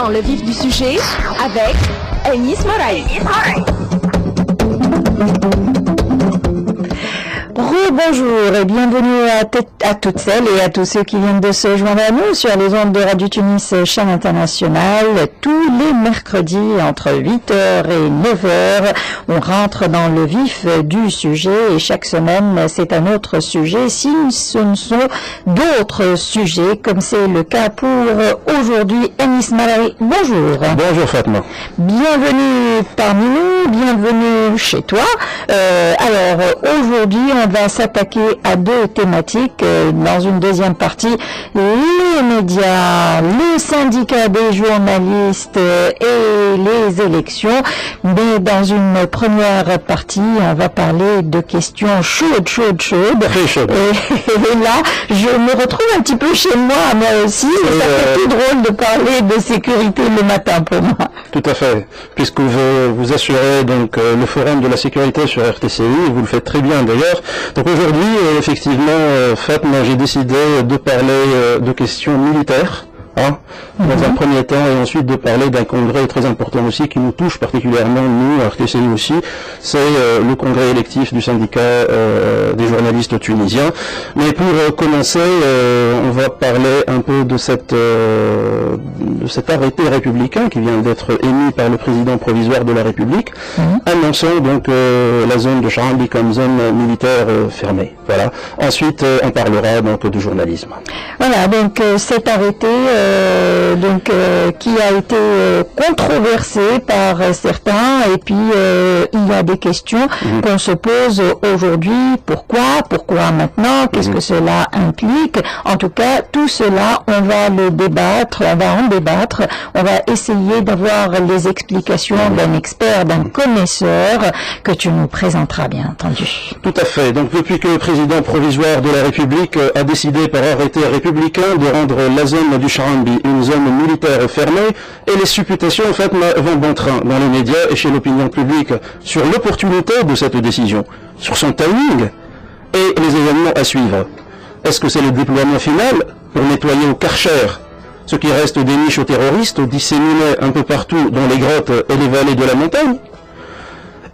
Dans le vif du sujet, avec Eunice Moraes. Bonjour et bienvenue à toutes celles et à tous ceux qui viennent de se joindre à nous sur les ondes de Radio Tunis chaîne internationale. Tous les mercredis entre 8h et 9h, on rentre dans le vif du sujet et chaque semaine c'est un autre sujet si ce ne sont d'autres sujets comme c'est le cas pour aujourd'hui. Eunice Moraes, bonjour. Bonjour Fatma. Bienvenue parmi nous, bienvenue chez toi. Alors aujourd'hui on va s'attaquer à deux thématiques. Dans une deuxième partie, les médias, le syndicat des journalistes et les élections. Mais dans une première partie, on va parler de questions chaudes. Très chaudes. Et là, je me retrouve un petit peu chez moi aussi. Et ça fait tout drôle de parler de sécurité le matin pour moi. Tout à fait. Puisque vous assurez donc le forum de la sécurité sur RTCI, vous le faites très bien d'ailleurs. Donc aujourd'hui, effectivement, Fatma, j'ai décidé de parler de questions militaires, dans un premier temps, et ensuite de parler d'un congrès très important aussi qui nous touche particulièrement, nous, RTCI aussi, c'est le congrès électif du syndicat des journalistes tunisiens. Mais pour commencer, on va parler un peu de cet arrêté républicain qui vient d'être émis par le président provisoire de la République, annonçant donc la zone de Charambi comme zone militaire fermée. Voilà. Ensuite, on parlera donc de journalisme. Voilà, donc cet arrêté qui a été controversé par certains et puis il y a des questions qu'on se pose aujourd'hui. Pourquoi maintenant? Qu'est-ce que cela implique? En tout cas, tout cela, on va en débattre, on va essayer d'avoir les explications d'un expert, d'un connaisseur que tu nous présenteras bien entendu. Tout à fait. Donc depuis que le président provisoire de la République a décidé par arrêté républicain de rendre la zone du Charambi une zone militaire fermée, et les supputations en fait vont bon train dans les médias et chez l'opinion publique sur l'opportunité de cette décision, sur son timing et les événements à suivre. Est-ce que c'est le déploiement final pour nettoyer au Karcher ce qui reste des niches aux terroristes disséminées un peu partout dans les grottes et les vallées de la montagne?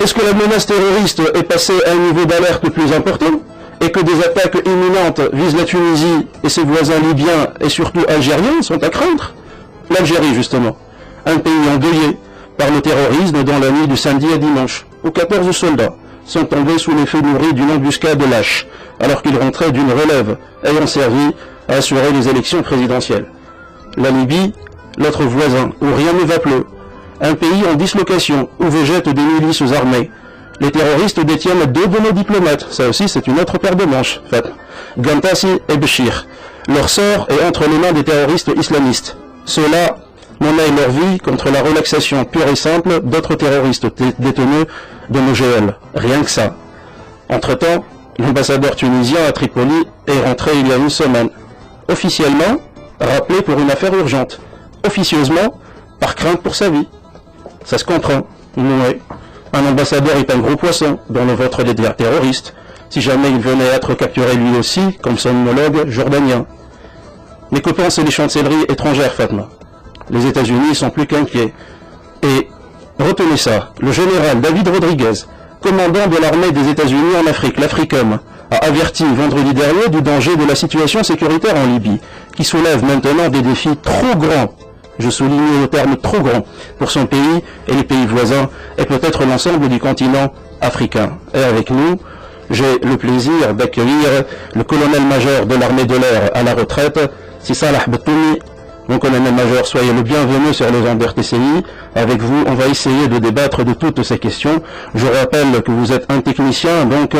Est-ce que la menace terroriste est passée à un niveau d'alerte plus important et que des attaques imminentes visent la Tunisie et ses voisins libyens et surtout algériens sont à craindre? L'Algérie justement, un pays endeuillé par le terrorisme dans la nuit du samedi à dimanche, où 14 soldats sont tombés sous l'effet nourri d'une embuscade lâche, alors qu'ils rentraient d'une relève ayant servi à assurer les élections présidentielles. La Libye, l'autre voisin, où rien ne va plus, un pays en dislocation, où végètent des milices armées. Les terroristes détiennent 2 de nos diplomates, ça aussi c'est une autre paire de manches, Gantassi et Béchir. Leur sort est entre les mains des terroristes islamistes. Ceux-là monnaient leur vie contre la relaxation pure et simple d'autres terroristes détenus de nos GL. Rien que ça. Entre-temps, l'ambassadeur tunisien à Tripoli est rentré il y a une semaine. Officiellement, rappelé pour une affaire urgente. Officieusement, par crainte pour sa vie. Ça se comprend. Ouais. Un ambassadeur est un gros poisson dans le ventre des terroristes, si jamais il venait à être capturé lui aussi, comme son homologue jordanien. Mais que pensent les chancelleries étrangères, Fatma? Les États-Unis sont plus qu'inquiets. Et retenez ça, le général David Rodriguez, commandant de l'armée des États-Unis en Afrique, l'Africom, a averti vendredi dernier du danger de la situation sécuritaire en Libye, qui soulève maintenant des défis trop grands, je souligne le terme trop grand, pour son pays et les pays voisins, et peut-être l'ensemble du continent africain. Et avec nous, j'ai le plaisir d'accueillir le colonel-major de l'armée de l'air à la retraite, Salah Betoumi. Mon colonel-major, soyez le bienvenu sur les ondes RTCI. Avec vous, on va essayer de débattre de toutes ces questions. Je rappelle que vous êtes un technicien, donc, que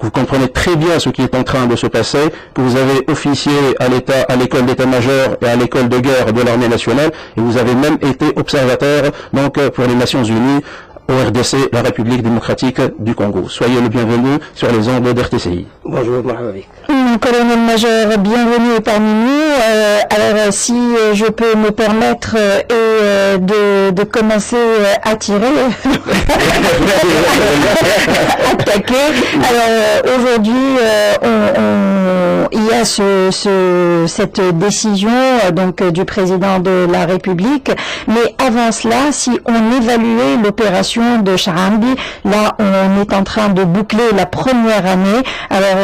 vous comprenez très bien ce qui est en train de se passer, que vous avez officié à l'école d'état-major et à l'école de guerre de l'armée nationale, et vous avez même été observateur, donc, pour les Nations Unies, au RDC, la République démocratique du Congo. Soyez le bienvenu sur les ondes d'RTCI. Bonjour, Mohamed. Colonel-major, bienvenue parmi nous. Alors, si je peux me permettre de commencer à tirer, attaquer. Alors, aujourd'hui, il y a cette décision donc du président de la République, mais avant cela, si on évaluait l'opération de Charambi, là, on est en train de boucler la première année. Alors,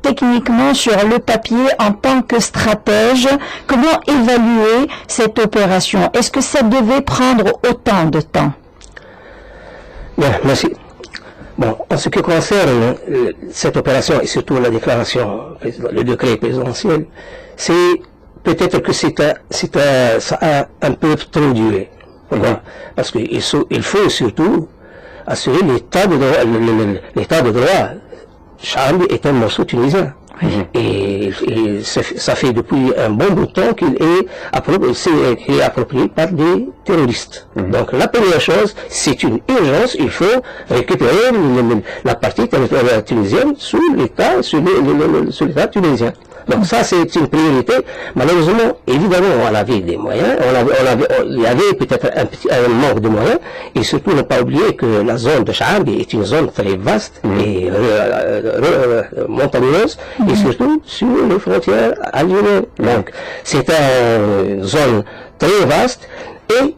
techniquement, sur le papier, en tant que stratège, comment évaluer cette opération? Est-ce que ça devait prendre autant de temps? Bien, merci. Bon, en ce qui concerne cette opération et surtout la déclaration, le décret présidentiel, c'est peut-être que ça a un peu trop duré. Pourquoi? Parce qu'il faut surtout assurer l'état de droit. L'état de droit. Charambi est un morceau tunisien. Et ça fait depuis un bon bout de temps qu'il est approprié par des terroristes. Donc la première chose, c'est une urgence, il faut récupérer la partie territoriale tunisienne sous l'État tunisien. Donc ça, c'est une priorité. Malheureusement, évidemment, on avait des moyens, il y avait peut-être un manque de moyens, et surtout ne pas oublier que la zone de Charambi est une zone très vaste et montagneuse, et surtout sur les frontières algériennes. Donc, c'est une zone très vaste, et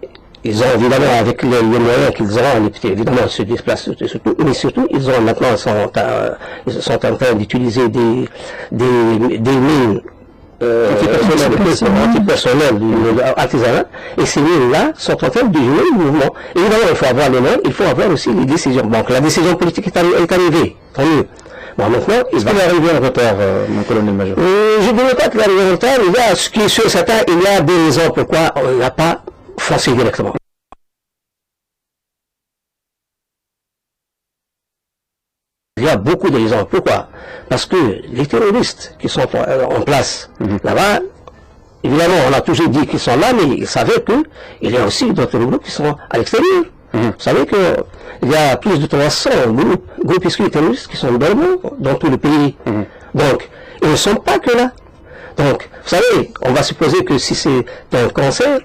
ils ont évidemment, avec les moyens qu'ils ont, évidemment, se déplacent surtout, mais surtout, ils ont maintenant, sont en train d'utiliser des mines antipersonnelles du artisanat, et ces mines-là sont en train de jouer le mouvement. Évidemment, il faut avoir les moyens, il faut avoir aussi les décisions. Donc, la décision politique est arrivée, tant mieux. Bon, maintenant, il va arriver en retard, mon colonel-major. Je ne dirais pas qu'il va arriver en retard, il y a ce qui est sûr, certain, il y a des raisons pourquoi on n'a pas foncé directement. Il y a beaucoup de raisons. Pourquoi? Parce que les terroristes qui sont en place là-bas, évidemment, on a toujours dit qu'ils sont là, mais ils savaient qu'il y a aussi d'autres groupes qui sont à l'extérieur. Vous savez qu'il y a plus de 300 groupuscules terroristes qui sont dans tout le pays. Donc, ils ne sont pas que là. Donc, vous savez, on va supposer que si c'est un cancer,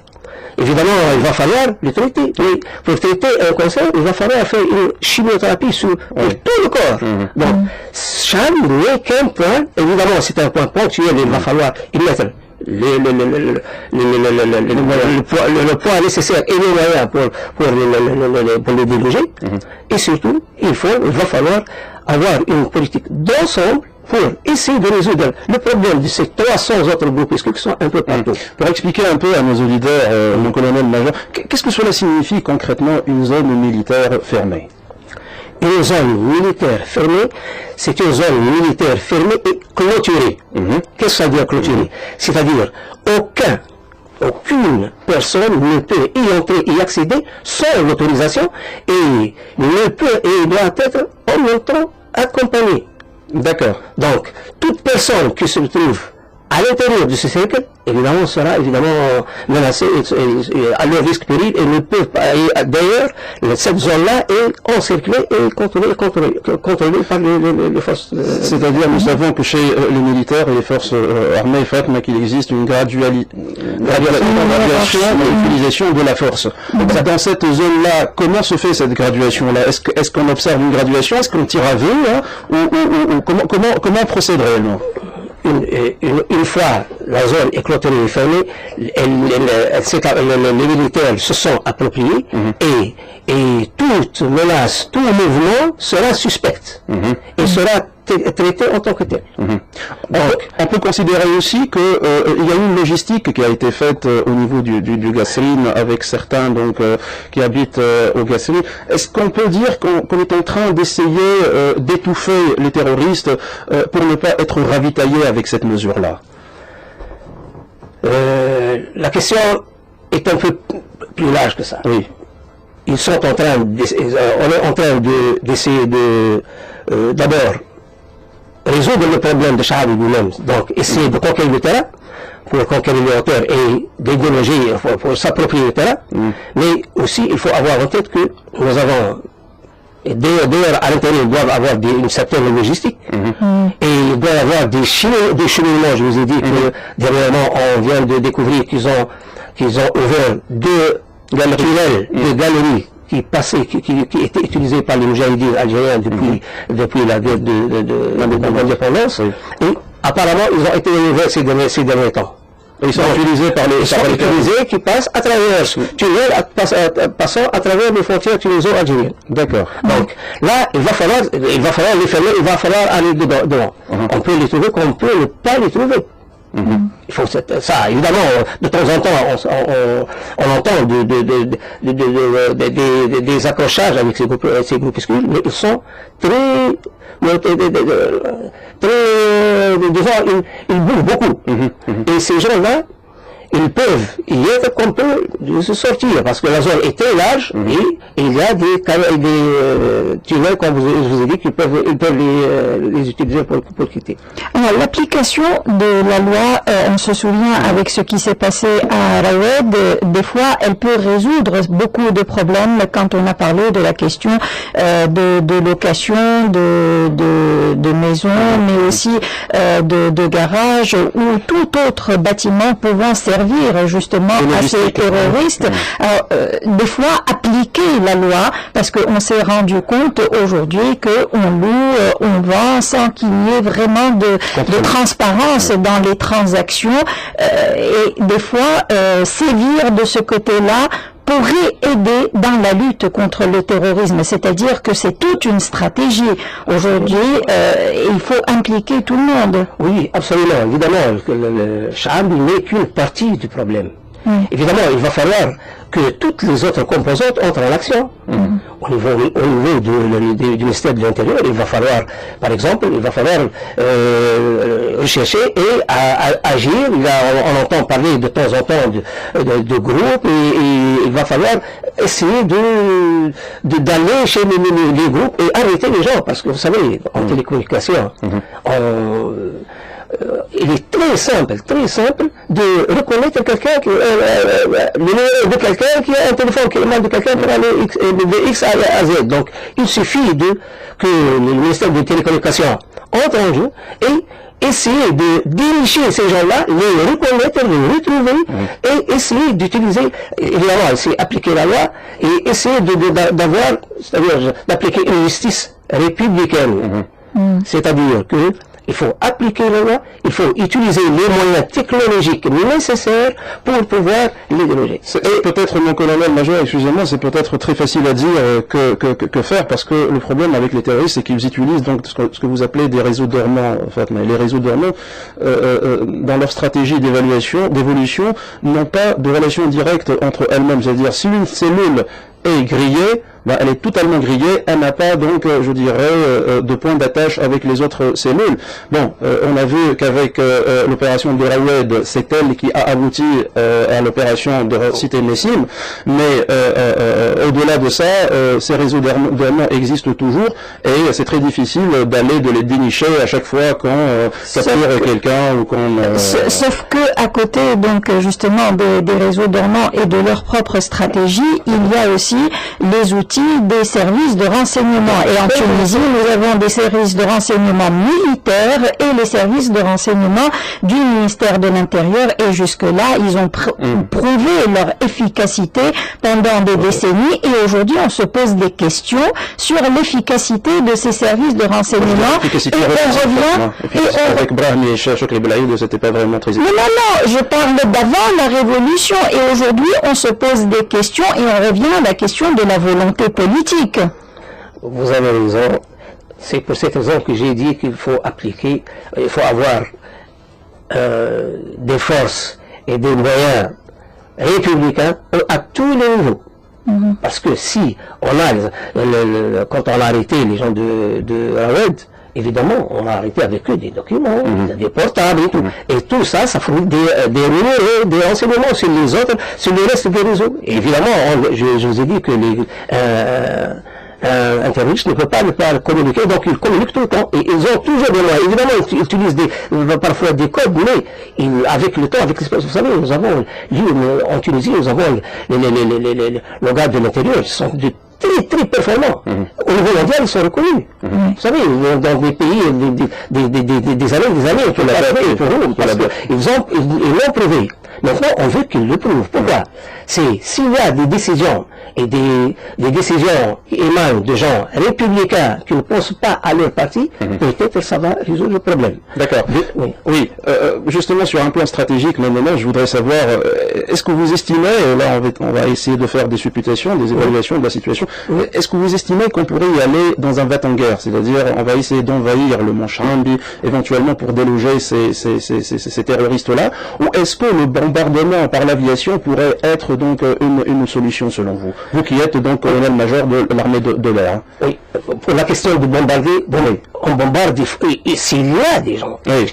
évidemment, il va falloir le traiter. Mais pour traiter un cancer, il va falloir faire une chimiothérapie sur tout le corps. Donc, Charambi n'est qu'un point. Évidemment, c'est un point ponctuel. Il va falloir y mettre le poids nécessaire et les moyens pour le diriger. Et surtout, il va falloir avoir une politique d'ensemble pour essayer de résoudre le problème de ces 300 autres groupes qui sont un peu partout. Pour expliquer un peu à nos auditeurs, mon colonel-major, qu'est-ce que cela signifie concrètement une zone militaire fermée? Une zone militaire fermée, c'est une zone militaire fermée et clôturée. Qu'est-ce que ça veut dire clôturée? C'est-à-dire aucune personne ne peut y entrer et y accéder sans l'autorisation et doit être en même temps accompagné. D'accord. Donc, toute personne qui se trouve à l'intérieur de ce cercle, évidemment, sera menacée à leur risque péril et ne peut pas. D'ailleurs, cette zone-là est encerclée et contrôlée par les forces. C'est-à-dire, nous savons que chez les militaires et les forces armées, Fatma, qu'il existe une graduation de l'utilisation de la force. Donc, dans cette zone-là, comment se fait cette graduation-là? Est-ce qu'on observe une graduation? Est-ce qu'on tire à vue, hein? Ou comment procède réellement? Une fois la zone est clôturée et fermée, les militaires se sont appropriés et toute menace, tout mouvement sera suspect et sera traité en tant que tel. Donc, on peut considérer aussi qu'il y a une logistique qui a été faite au niveau du Gasserine avec certains qui habitent au Gasserine. Est-ce qu'on peut dire qu'on est en train d'essayer d'étouffer les terroristes pour ne pas être ravitaillés avec cette mesure-là? La question est un peu plus large que ça. Oui. On est en train d'essayer d'abord résoudre le problème de Shaabi lui-même, donc essayer de conquérir le terrain, pour conquérir les hauteurs et d'idéologie pour s'approprier le terrain, mais aussi il faut avoir en tête que nous avons, et d'ailleurs à l'intérieur ils doivent avoir une certaine logistique, et il doit y avoir des cheminements. Je vous ai dit que dernièrement on vient de découvrir qu'ils ont ouvert deux tunnels de galeries qui étaient utilisés par les moudjahidines algériens depuis la guerre de l'indépendance, et apparemment ils ont été ouverts ces derniers temps. Et ils sont utilisés par les qui passent à travers passant à travers les frontières tuniso-algériennes. D'accord. Donc là, il va falloir les fermer, il va falloir aller devant. On peut les trouver comme on peut ne pas les trouver. Il faut ça, évidemment, de temps en temps, on entend des accrochages avec ces groupuscules, mais ils sont ils bougent beaucoup. Et ces gens-là, ils peuvent y être qu'on peut se sortir, parce que la zone est très large, et il y a des tunnels, comme je vous ai dit, qu'ils peuvent les utiliser pour quitter. Alors, l'application de la loi, on se souvient avec ce qui s'est passé à Rawed, des fois, elle peut résoudre beaucoup de problèmes quand on a parlé de la question de location, de maisons, mais aussi de garages ou tout autre bâtiment pouvant servir justement à ces terroristes. Alors, des fois, appliquer la loi, parce qu'on s'est rendu compte aujourd'hui qu'on loue, on vend sans qu'il y ait vraiment de transparence dans les transactions, et des fois, sévir de ce côté-là pourrait aider dans la lutte contre le terrorisme, c'est-à-dire que c'est toute une stratégie. Aujourd'hui, il faut impliquer tout le monde. Oui, absolument. Évidemment, le Shaabi n'est qu'une partie du problème. Évidemment, il va falloir que toutes les autres composantes entrent en action. Au niveau du ministère de l'Intérieur, il va falloir, par exemple, rechercher et agir. On entend parler de temps en temps de groupes, et il va falloir essayer d'aller chez les groupes et arrêter les gens, parce que vous savez, en télécommunication, il est très simple de reconnaître quelqu'un le numéro de quelqu'un qui a un téléphone, qui est le nom de quelqu'un pour aller de X à Z. Donc, il suffit que le ministère des Télécommunications entre en jeu et essayer de dénicher ces gens-là, les reconnaître, les retrouver, et essayer d'utiliser, évidemment, essayer d'appliquer la loi, et essayer c'est-à-dire d'appliquer une justice républicaine. C'est-à-dire que il faut appliquer la loi, il faut utiliser les moyens technologiques nécessaires pour pouvoir les déloger. Peut-être, mon colonel-major, excusez-moi, c'est peut-être très facile à dire que faire, parce que le problème avec les terroristes, c'est qu'ils utilisent donc ce que vous appelez des réseaux dormants. En fait, mais les réseaux dormants, dans leur stratégie d'évolution, n'ont pas de relation directe entre elles-mêmes. C'est-à-dire, si une cellule est grillée, elle est totalement grillée, elle n'a pas donc, je dirais, de point d'attache avec les autres cellules. Bon, on a vu qu'avec l'opération de Rawed, c'est elle qui a abouti à l'opération de Cité Nessim, mais au-delà de ça, ces réseaux dormants existent toujours, et c'est très difficile de les dénicher à chaque fois qu'on capture quelqu'un ou qu'on... Sauf que à côté, donc, justement, des réseaux dormants et de leur propre stratégie, il y a aussi les outils des services de renseignement. Et en Tunisie, nous avons des services de renseignement militaires et les services de renseignement du ministère de l'Intérieur, et jusque-là, ils ont prouvé leur efficacité pendant des décennies, et aujourd'hui, on se pose des questions sur l'efficacité de ces services de renseignement, et on revient... Avec Brahmi et Chokri Belaïd, c'était pas vraiment très efficace. Non, je parle d'avant la Révolution, et aujourd'hui, on se pose des questions, et on revient à la question de la volonté politique. Vous avez raison. C'est pour cette raison que j'ai dit qu'il faut appliquer, il faut avoir des forces et des moyens républicains à tous les niveaux. Parce que si on a, quand on a arrêté les gens de Rawed, évidemment, on a arrêté avec eux des documents, des portables et tout. Et tout ça, ça fournit des numéros, des renseignements sur les autres, sur le reste des réseaux. Et évidemment, je vous ai dit que Un terroriste ne peut pas ne pas communiquer, donc ils communiquent tout le temps. Et ils ont toujours des moyens. Évidemment, ils utilisent parfois des codes, mais avec le temps, avec l'espace, vous savez, nous avons, en Tunisie, nous avons les gars de l'intérieur, qui sont très performants. Au niveau mondial, ils sont reconnus. Vous savez, dans des pays, des années qu'on a fait pour eux, parce qu'ils l'ont prouvé. Maintenant, on veut qu'ils le prouvent. Pourquoi? C'est s'il y a des décisions et des décisions qui émanent de gens républicains qui ne pensent pas à leur parti, peut-être ça va résoudre le problème. D'accord. Oui. Justement, sur un plan stratégique, maintenant, je voudrais savoir, est-ce que vous estimez, là on va essayer de faire des supputations, des évaluations de la situation, est-ce que vous estimez qu'on pourrait y aller dans un va-t-en-guerre, c'est-à-dire on va essayer d'envahir le mont Charambi, éventuellement pour déloger ces terroristes-là, ou est-ce que le bombardement par l'aviation pourrait être donc une solution selon vous? Vous qui êtes donc colonel-major de l'armée de l'air. Oui, pour la question de bombarder, on bombarde s'il y a des gens. Oui.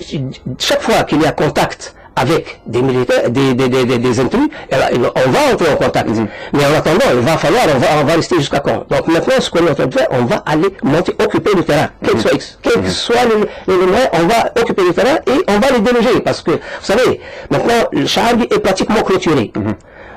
Chaque fois qu'il y a contact avec des militaires, des intrus, on va entrer en contact. Mais en attendant, il va falloir, on va rester jusqu'à quand? Donc maintenant, ce qu'on est en train de faire, on va aller occuper le terrain. Quel que soit le moyen, on va occuper le terrain et on va les déloger. Parce que, vous savez, maintenant, le Charambi est pratiquement clôturé.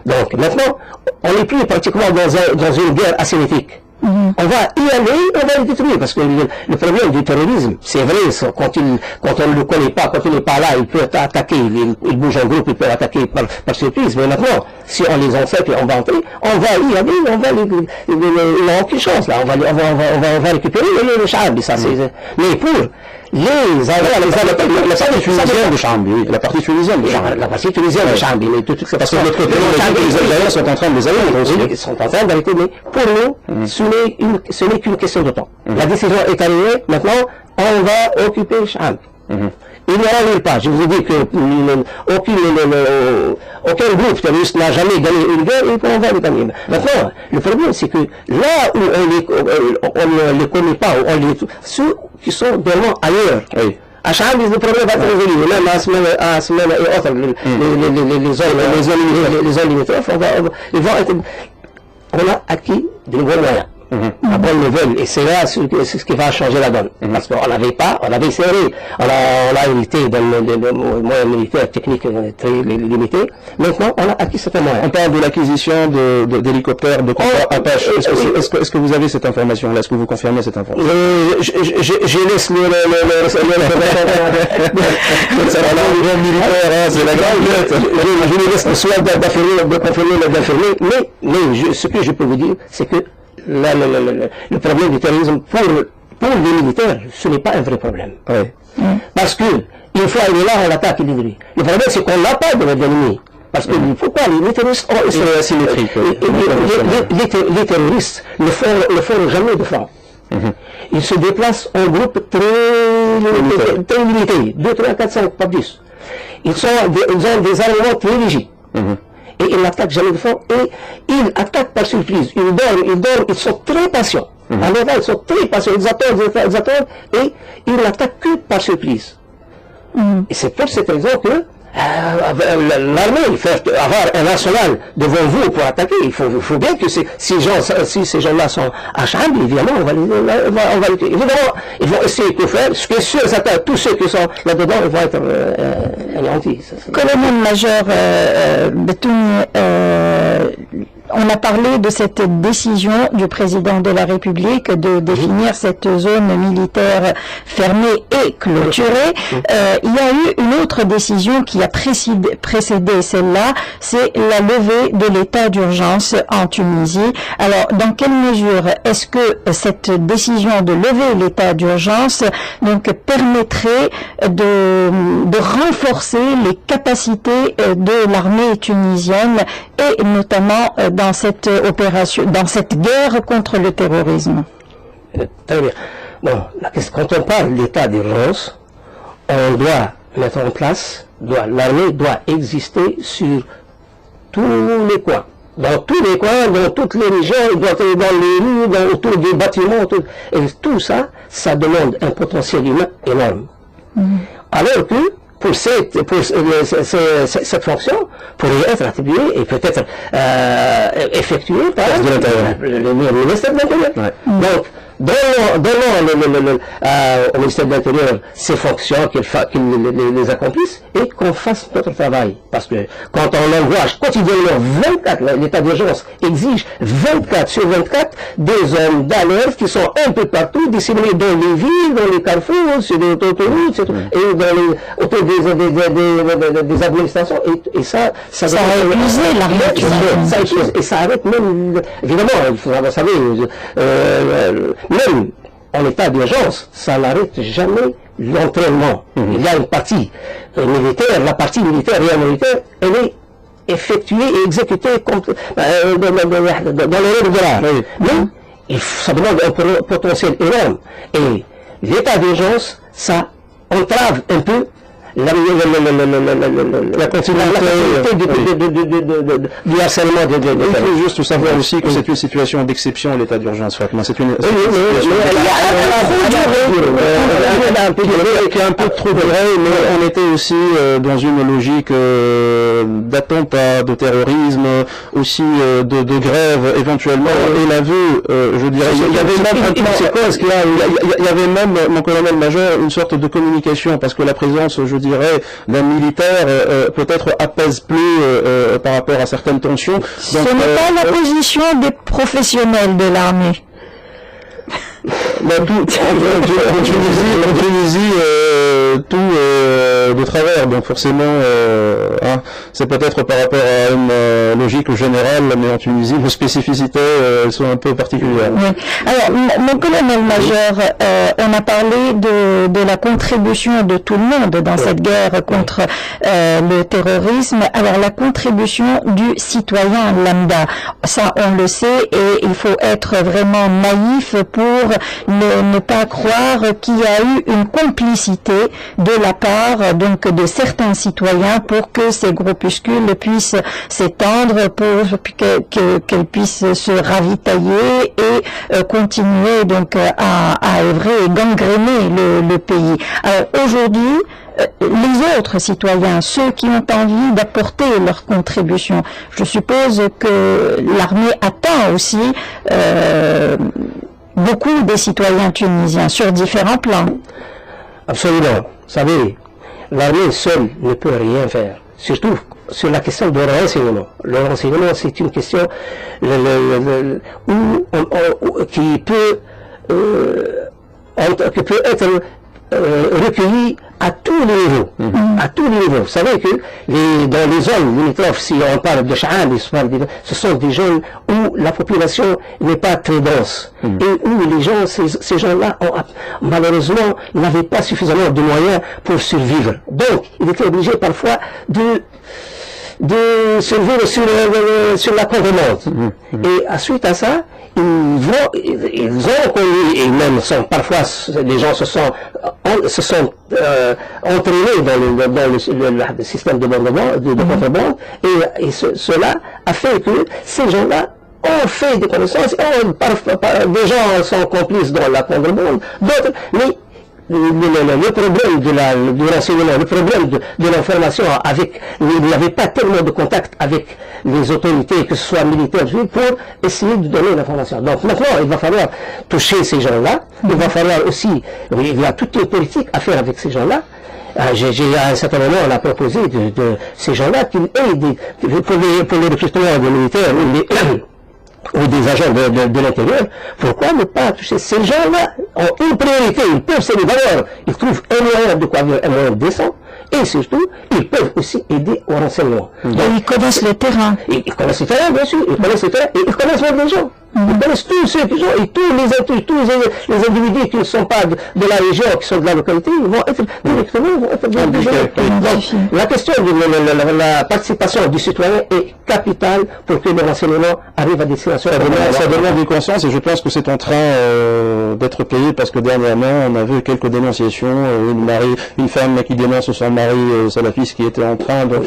Donc maintenant, on n'est plus pratiquement dans une guerre asymétrique. On va y aller, on va le détruire, parce que le problème du terrorisme, c'est vrai, quand on ne le connaît pas, quand il n'est pas là, il peut attaquer, il bouge en groupe, il peut attaquer par surprise, mais maintenant, si on les encercle et on va entrer, on va y aller, on va il n'a aucune chance, là, on va récupérer le Charambi, ça, mais pour la partie tunisienne de Charambi, oui, la partie tunisienne de Charambi. La partie tunisienne de Charambi, mais de toute façon. Parce que de l'autre côté, les Algériens sont en train de les arrêter aussi. Ils sont en train d'arrêter, mais pour nous, ce n'est qu'une question de temps. La décision est arrivée, maintenant, on va occuper Charambi. Il n'y aura nulle part. Je vous ai dit que aucun groupe terroriste n'a jamais gagné une guerre et qu'on va les gagner. Maintenant, le problème, c'est que là où on ne les connaît pas, ceux qui sont vraiment ailleurs, à Charambi, le problème va être résolu. Même à Asmena et autres, les zones limitrophes, ils vont être. On a acquis de nouveaux moyens. La bonne nouvelle, et c'est là ce qui va changer la donne. Parce qu'on n'avait pas, on avait serré, on a hérité d'un moyen militaire technique très limité. Maintenant, on a acquis certains moyens. On parle de l'acquisition d'hélicoptères de combat Apache. Est-ce que vous avez cette information-là? Est-ce que vous confirmez cette information? Je laisse le militaire, c'est la grande bête. Je lui laisse le soin de confirmer ou d'infirmer, mais ce que je peux vous dire, c'est que le problème du terrorisme pour les militaires, ce n'est pas un vrai problème. Parce que une fois il est là, on l'attaque, il est lui. Le problème, c'est qu'on n'a pas de l'ennemi. Parce que pourquoi les terroristes sont asymétriques? Les terroristes ne font jamais de front. Ils se déplacent en groupe très limité, 2, 3, 4, 5, pas plus. Ils ont des armements très légiers. Et ils n'attaquent jamais de front, et ils attaquent par surprise. Ils dorment, ils sont très patients. Alors là, ils sont très patients, ils attendent, et ils n'attaquent que par surprise. Et c'est pour cette raison que l'armée, avoir un arsenal devant vous pour attaquer, il faut bien que si ces gens-là sont à Charambi, évidemment, on va les tuer. Évidemment, ils vont essayer de faire, ce qui est sûr, tous ceux qui sont là-dedans, ils vont être anéantis. Colonel-major Betoun, on a parlé de cette décision du président de la République de définir cette zone militaire fermée et clôturée. Il y a eu une autre décision qui a précédé celle-là, c'est la levée de l'état d'urgence en Tunisie. Alors, dans quelle mesure est-ce que cette décision de lever l'état d'urgence donc permettrait de renforcer les capacités de l'armée tunisienne et notamment dans cette opération, dans cette guerre contre le terrorisme? Très bien. Bon, quand on parle d'état d'urgence, on doit mettre en place, l'armée doit exister sur tous les coins. Dans tous les coins, dans toutes les régions, il doit être dans les rues, autour des bâtiments, et tout ça, ça demande un potentiel humain énorme. Alors que pour cette fonction pourrait être attribuée et peut-être effectuée par le ministère de l'Intérieur. Ouais. Donc, donnons au ministère de l'Intérieur ces fonctions, qu'il les accomplisse et qu'on fasse notre travail. Parce que quand on envoie quotidiennement 24, l'état d'urgence exige 24 sur 24 des hommes d'alerte qui sont un peu partout, disséminés dans les villes, dans les carrefours, sur les autoroutes, et dans les autour des administrations. Et ça a épuisé l'armée. Ça épuise, et ça arrête même, évidemment, vous savez, même en état d'urgence, ça n'arrête jamais l'entraînement. Il y a une partie militaire, la partie militaire et militaire, elle est effectuée et exécutée dans les règles de l'art. Mais ça demande un potentiel énorme. Et l'état d'urgence, ça entrave un peu la continuité du harcèlement des il faut juste savoir aussi que c'est une situation d'exception, l'état d'urgence, Fatma. C'est une qui a un peu trop duré, mais on était aussi dans une logique d'attentat, de terrorisme, aussi de grève éventuellement, et la vue, je dirais, il y avait même, mon colonel-major, une sorte de communication, parce que la présence, je dirais, d'un militaire peut-être apaise plus par rapport à certaines tensions. Donc, ce n'est pas la position des professionnels de l'armée. En Tunisie, tout de travers, donc forcément, c'est peut-être par rapport à une logique générale, mais en Tunisie, les spécificités sont un peu particulières. Oui. Alors, mon colonel-major, on a parlé de la contribution de tout le monde dans cette guerre contre le terrorisme. Alors, la contribution du citoyen lambda, ça, on le sait, et il faut être vraiment naïf pour ne pas croire qu'il y a eu une complicité de la part donc de certains citoyens pour que ces groupuscules puissent s'étendre, pour qu'elles puissent se ravitailler et continuer donc à œuvrer et gangréner le pays. Alors aujourd'hui, les autres citoyens, ceux qui ont envie d'apporter leur contribution, je suppose que l'armée attend aussi beaucoup des citoyens tunisiens sur différents plans. Absolument. Vous savez, l'armée seule ne peut rien faire. Surtout sur la question du renseignement. Le renseignement, c'est une question qui peut être recueillie à tous les niveaux. À tous les niveaux. Vous savez que dans les zones limitrophes, si on parle de Chahal, ce sont des zones où la population n'est pas très dense. Et où les gens, ces gens-là, malheureusement, n'avaient pas suffisamment de moyens pour survivre. Donc, ils étaient obligés parfois de survivre sur la contrebande. Et suite à ça, ils ont connu, et même parfois les gens se sont entraînés dans le système de contrebande, et cela a fait que ces gens-là ont fait des connaissances, des gens sont complices dans la contrebande, d'autres, mais le problème du renseignement, le problème de l'information, il n'y avait pas tellement de contact avec les autorités, que ce soit militaires, pour essayer de donner l'information. Donc maintenant, il va falloir toucher ces gens-là, il va falloir aussi, il y a toute une politique à faire avec ces gens-là. À un certain moment, on a proposé de ces gens-là pour les recrutements des militaires ou des agents de l'intérieur, pourquoi ne pas toucher ces gens-là en une priorité? Ils peuvent se les valeurs, ils trouvent un moyen de quoi vivre, un moyen décent, et surtout, ils peuvent aussi aider au renseignement. Et ils connaissent le terrain. Ils connaissent le terrain, bien sûr, ils connaissent le terrain, et ils connaissent même les gens. Ils connaissent tous ceux qui sont, et tous les individus qui ne sont pas de la région, qui sont de la localité, ils vont être directement impliqués. Donc, la question de la participation du citoyen est capitale pour que le renseignement arrive à destination. Ça demande du conscience, et je pense que c'est en train d'être payé, parce que dernièrement, on a vu quelques dénonciations, une femme qui dénonce son mari salafiste qui était en train de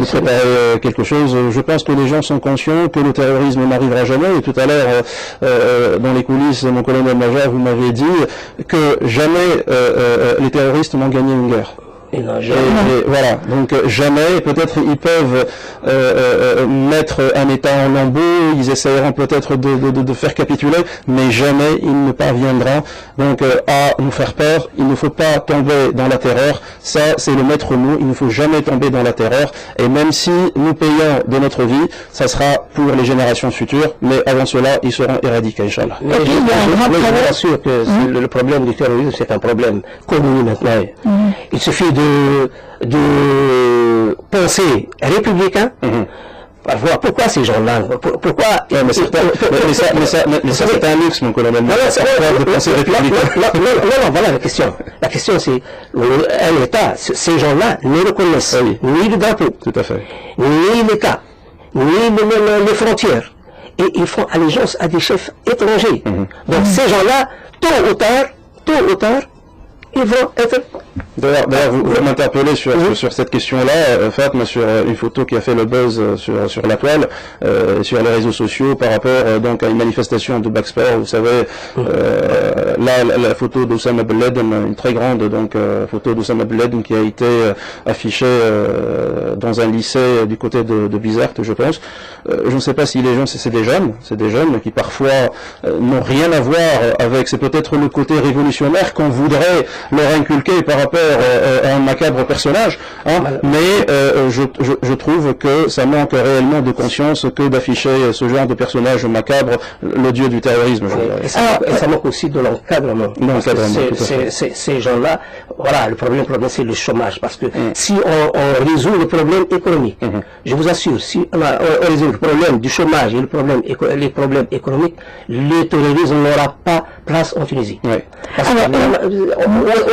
préparer quelque chose. Je pense que les gens sont conscients que le terrorisme n'arrivera jamais, et tout à l'heure, dans les coulisses, mon colonel-major, vous m'avez dit que jamais les terroristes n'ont gagné une guerre. Et voilà, donc jamais, peut-être ils peuvent mettre un État en lambeaux, ils essayeront peut-être de faire capituler, mais jamais ils ne parviendront donc à nous faire peur. Il ne faut pas tomber dans la terreur, ça c'est le maître mot, il ne faut jamais tomber dans la terreur, et même si nous payons de notre vie, ça sera pour les générations futures, mais avant cela, ils seront éradiqués, Inch'Allah. Mais je suis sûr que le problème du terrorisme, c'est un problème connu maintenant. Il suffit de penser républicain, voir pourquoi ces gens-là, pourquoi... Mais ça c'est un luxe, mon colonel. De penser républicain. Non, voilà la question. La question c'est, un État, ces gens-là ne reconnaissent ni le drapeau, tout à fait, ni l'État, ni les frontières. Et ils font allégeance à des chefs étrangers. Donc ces gens-là, tôt ou tard, ils vont être... D'ailleurs, vous m'interpellez sur cette question-là, Fatma, sur une photo qui a fait le buzz sur la toile, sur les réseaux sociaux, par rapport donc à une manifestation de Black Sport. Vous savez, là, la photo d'Oussama Ben Laden, une très grande donc photo d'Oussama Ben Laden qui a été affichée dans un lycée du côté de Bizerte, je pense. Je ne sais pas si les gens, c'est des jeunes qui parfois n'ont rien à voir avec, c'est peut-être le côté révolutionnaire qu'on voudrait leur inculquer par rapport à un macabre personnage, mais je trouve que ça manque réellement de conscience que d'afficher ce genre de personnage macabre, le dieu du terrorisme. Et ça manque aussi de l'encadrement. Ces gens-là, voilà, le problème c'est le chômage, parce que si on résout le problème économique, je vous assure, si on résout le problème du chômage et les problèmes économiques, le terrorisme n'aura pas place en Tunisie. Parce que, où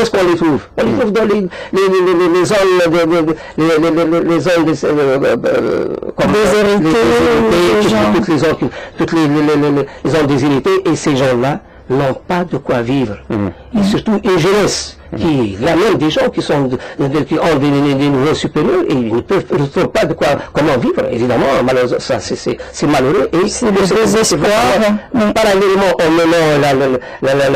est-ce qu'on les trouve? On les trouve dans les zones toutes les zones déshéritées, et ces gens-là n'ont pas de quoi vivre. Et surtout une jeunesse qui ramène des gens qui ont des niveaux supérieurs, et ils ne trouvent pas comment vivre. Évidemment, malheureusement, ça c'est malheureux, et c'est le désespoir. Parallèlement, en menant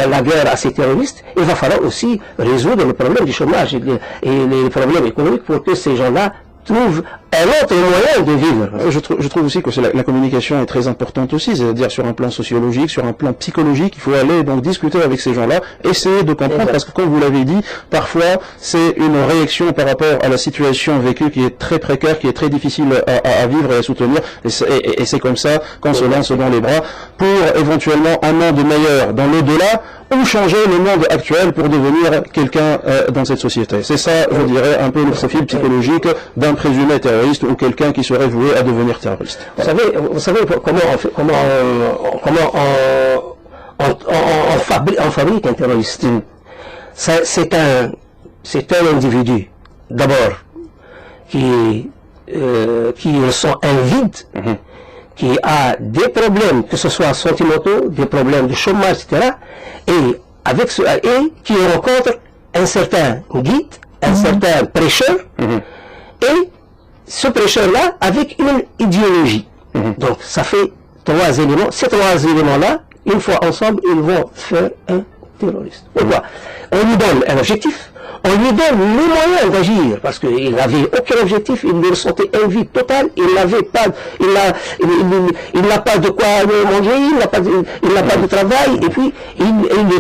la guerre à ces terroristes, il va falloir aussi résoudre le problème du chômage et les problèmes économiques pour que ces gens-là trouvent un autre moyen de vivre. Je trouve aussi que la communication est très importante aussi, c'est-à-dire sur un plan sociologique, sur un plan psychologique, il faut aller donc discuter avec ces gens-là, essayer de comprendre, parce que comme vous l'avez dit, parfois c'est une réaction par rapport à la situation vécue qui est très précaire, qui est très difficile à vivre et à soutenir, et c'est comme ça qu'on se lance dans les bras pour éventuellement un monde meilleur dans l'au-delà, ou changer le monde actuel pour devenir quelqu'un dans cette société. C'est ça, je dirais, un peu le profil psychologique d'un présumé terroriste ou quelqu'un qui serait voué à devenir terroriste. Vous savez comment on fabrique un terroriste. C'est un individu, d'abord, qui ressent un vide, qui a des problèmes, que ce soit sentimentaux, des problèmes de chômage, etc., et qui rencontre un certain guide, un certain prêcheur, et ce prêcheur-là avec une idéologie. Donc ça fait trois éléments. Ces trois éléments-là, une fois ensemble, ils vont faire un terroriste. Pourquoi? On lui donne un objectif, on lui donne les moyens d'agir, parce qu'il n'avait aucun objectif, il ressentait un vide total, il n'a pas de quoi manger, il n'a pas de travail, et puis le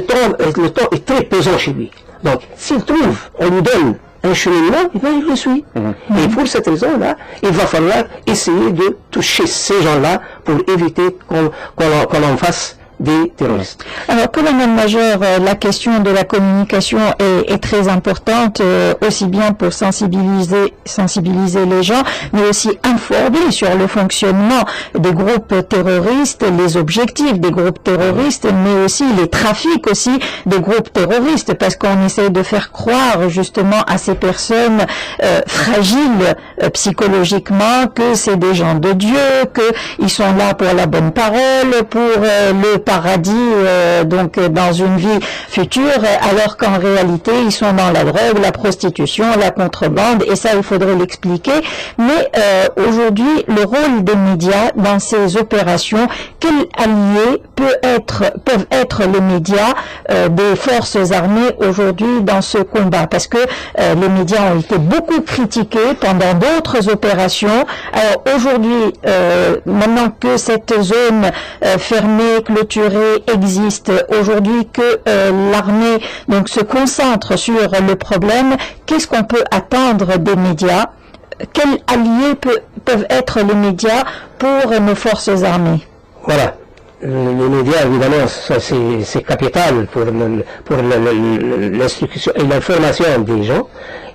temps est très pesant chez lui. Donc, s'il trouve, on lui donne un cheminement, et bien il le suit. Et pour cette raison-là, il va falloir essayer de toucher ces gens-là pour éviter qu'on en fasse des terroristes. Alors, colonel-major, la question de la communication est très importante, aussi bien pour sensibiliser les gens, mais aussi informer sur le fonctionnement des groupes terroristes, les objectifs des groupes terroristes, mais aussi les trafics aussi des groupes terroristes, parce qu'on essaie de faire croire justement à ces personnes fragiles psychologiquement que c'est des gens de Dieu, qu'ils sont là pour la bonne parole, pour le paradis donc dans une vie future, alors qu'en réalité ils sont dans la drogue, la prostitution, la contrebande, et ça il faudrait l'expliquer. Mais aujourd'hui, le rôle des médias dans ces opérations, quel allié peuvent être les médias des forces armées aujourd'hui dans ce combat? Parce que les médias ont été beaucoup critiqués pendant d'autres opérations. Alors aujourd'hui, maintenant que cette zone fermée, clôturée existe, aujourd'hui que l'armée donc se concentre sur le problème, qu'est-ce qu'on peut attendre des médias? Quels alliés peuvent être les médias pour nos forces armées? Voilà. Les médias, évidemment, c'est capital pour l'instruction et l'information des gens,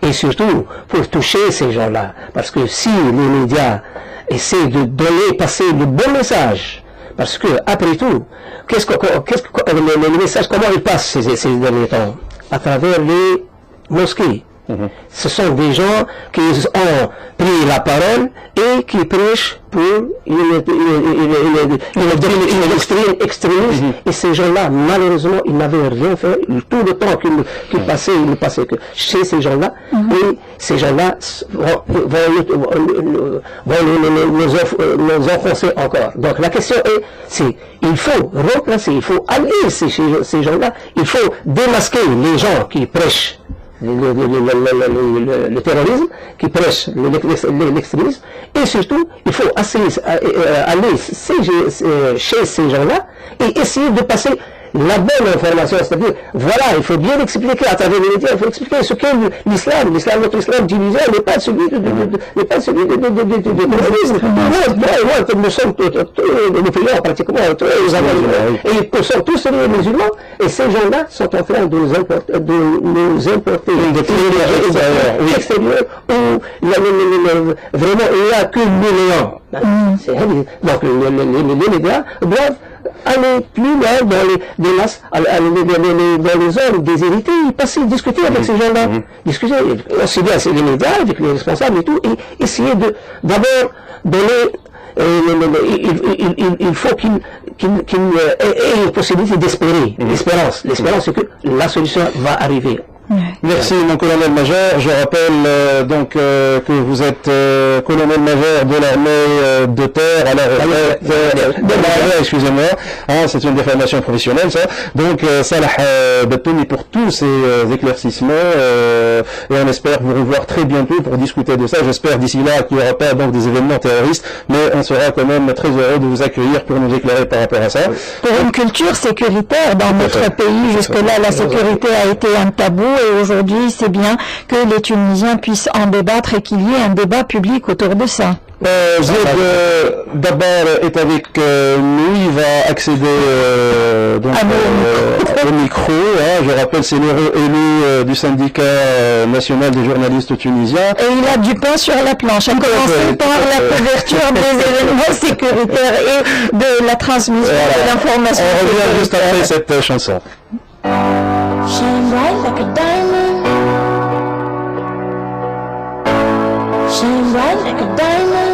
et surtout pour toucher ces gens-là. Parce que si les médias essaient de passer le bon message, parce que, après tout, les messages, comment ils passent ces derniers temps? À travers les mosquées. Ce sont des gens qui ont pris la parole et qui prêchent pour une doctrine extrémiste. Et ces gens-là, malheureusement, ils n'avaient rien fait. Tout le temps qu'ils passaient, ils ne passaient que chez ces gens-là. Et ces gens-là vont nous enfoncer encore. Donc la question est, il faut remplacer, il faut allier ces gens-là, il faut démasquer les gens qui prêchent le terrorisme, qui prêche l'extrémisme, et surtout, il faut aller chez ces gens-là et essayer de passer la bonne information, c'est-à-dire, voilà, il faut bien expliquer à travers les médias, il faut expliquer ce qu'est l'islam. Notre islam divisé n'est pas celui de terrorisme. Nous sommes tous les pays pratiquement, et ils sont tous les musulmans, et ces gens-là sont en train de nous importer des extérieurs où vraiment il n'y a que le néant. Donc les médias doivent aller plus loin dans les zones déshéritées, passer, discuter avec ces gens-là, discuter aussi bien avec les médias, avec les responsables et tout, et essayer d'abord donner, il faut qu'il ait une possibilité d'espérer, l'espérance. L'espérance, c'est que la solution va arriver. Merci mon colonel-major. Je rappelle donc que vous êtes colonel-major de l'armée de terre, à la retraite, de l'armée, excusez-moi, c'est une déformation professionnelle ça. Donc Salah Batoumi pour tous ces éclaircissements et on espère vous revoir très bientôt pour discuter de ça. J'espère d'ici là qu'il n'y aura pas donc des événements terroristes, mais on sera quand même très heureux de vous accueillir pour nous éclairer par rapport à ça. Pour une culture sécuritaire dans notre pays, jusque-là la sécurité a été un tabou. Et aujourd'hui, c'est bien que les Tunisiens puissent en débattre et qu'il y ait un débat public autour de ça. Zed d'abord est avec nous, il va accéder donc, au micro. Je rappelle, c'est l'élu du syndicat national des journalistes tunisiens. Et il a du pain sur la planche, à commencer par la couverture des événements sécuritaires et de la transmission de l'information. On revient juste après cette chanson. Shine bright like a diamond. Shine bright like a diamond.